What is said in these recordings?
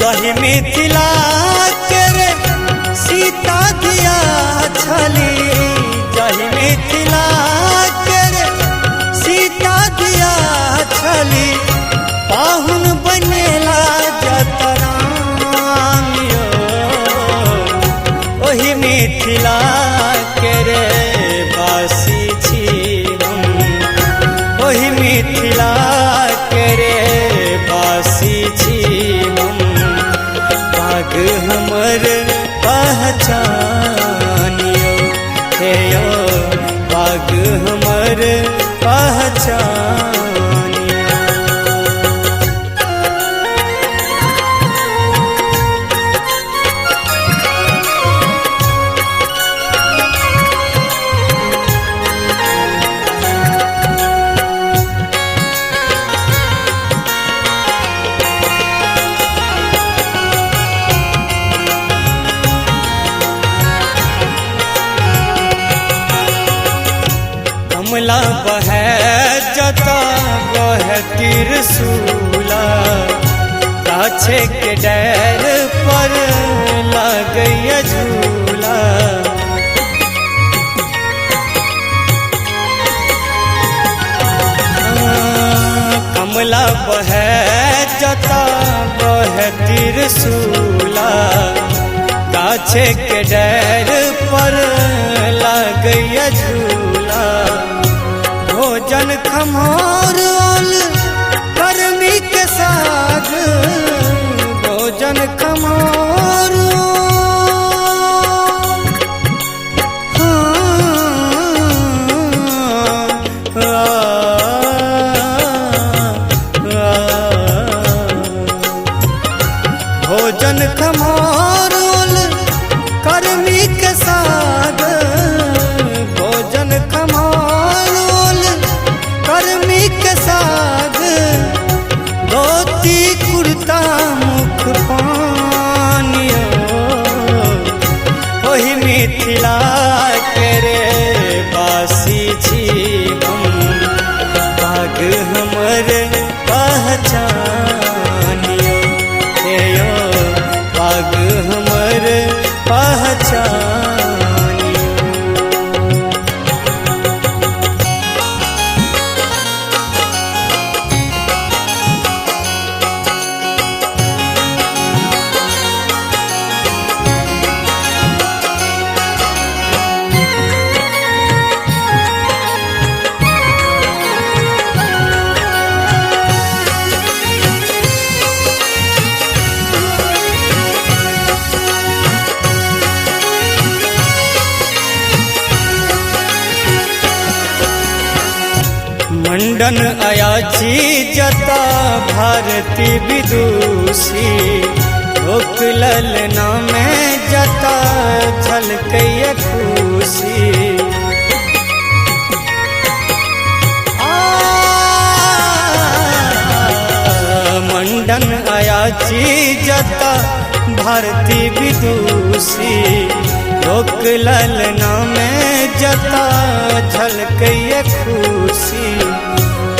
कही मिथिला के रे सीता दिया छली जही मिथिला के रे सीता दिया छली पाहुन बनेला जतरामियो ओही मिथिला के रे बासी छी हम ओही मिथिला के रे बासी छी हम पाग हमर पहचानियो हे यो पाग हमर पहचानियो। कमला बहे जता बहे त्रिशूला गाछे के डैर पर लागय झूला कमला बहे जता बहे त्रिशूला गाछे के डैर पर लागय झूला भोजन खमोर ओल कर्मी के साग भोजन खमोर भोजन खमोर ओल कर्मी के साग भोजन खमोर कर्मी के साग धोती कुर्ता मुख पानियो ओही मिथिला के रे बासी छी हम पाग हमर पहचानियो हे यो पाग हमर पहचानियो। मंडन अयाची जता भारती विदुषी लोक ललना में जता झलकय खुशी मंडन अयाची जता भारती विदुषी लोक ललना में जता झलकय खुशी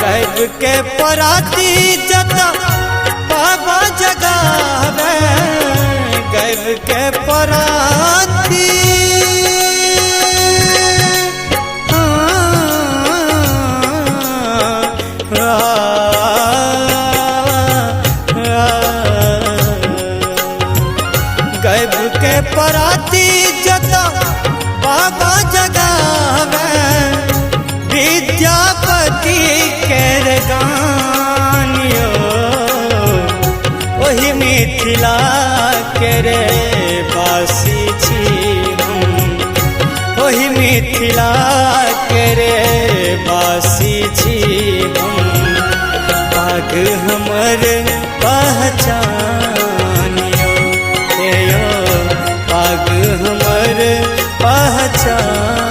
कैब के पराती जता बाबा जगावे कैब के पराती कैब के पराती जता बाबा जगावे विद्यापति केर गानियो ओही मिथिला के रे बासी छी हम ओही मिथिला के रे बासी छी हम पाग हमर पहचानियो हे यो पाग हमर पहचानियो।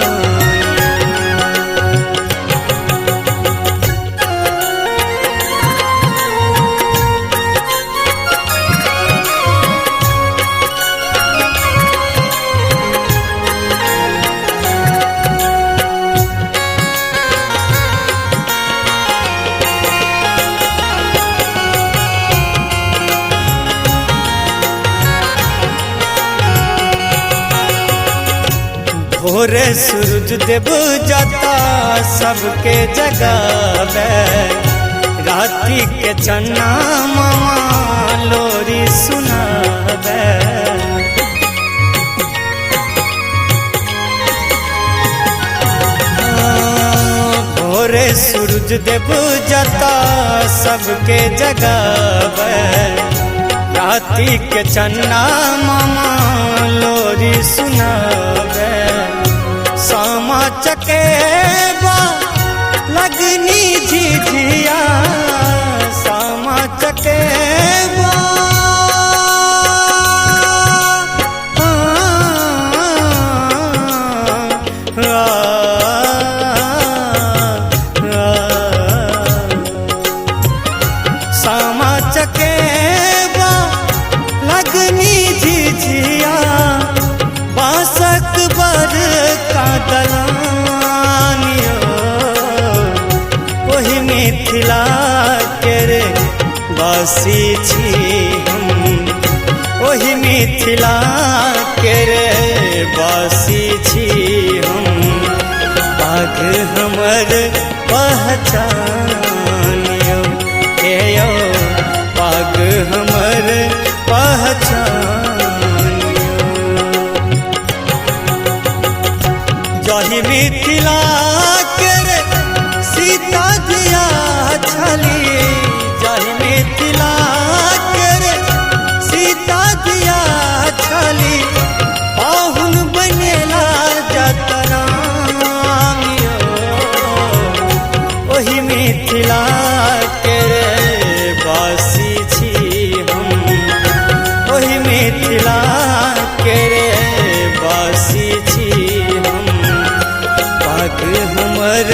भोरे सूरज देव जाता सबके जगावे, राती के चन्ना मामा लोरी सुनावे। भोरे सूरज देव जाता सबके जगावे, राती के चन्ना मामा लोरी सुनावे। सामा चकेबा लगनी झिझिया, सामा चकेबा सामा चकेबा लगनी झिझिया, बासक बर का दलानियो, वही मिथिला के रे बासी छी हम, वही मिथिला के रे बासी छी हम। पाग हमर पहचानियो हे यो, पाग हमर पहचानियो। जाहि मिथिला के रे सीता जिया छली, जाहि मिथिला के रे सीता जिया छली, पाहुन बनेला जतरामियो, ओहि मिथिला के रे बासी छी हम, ओहि मिथिला के रे बासी छी हम। पाग हमर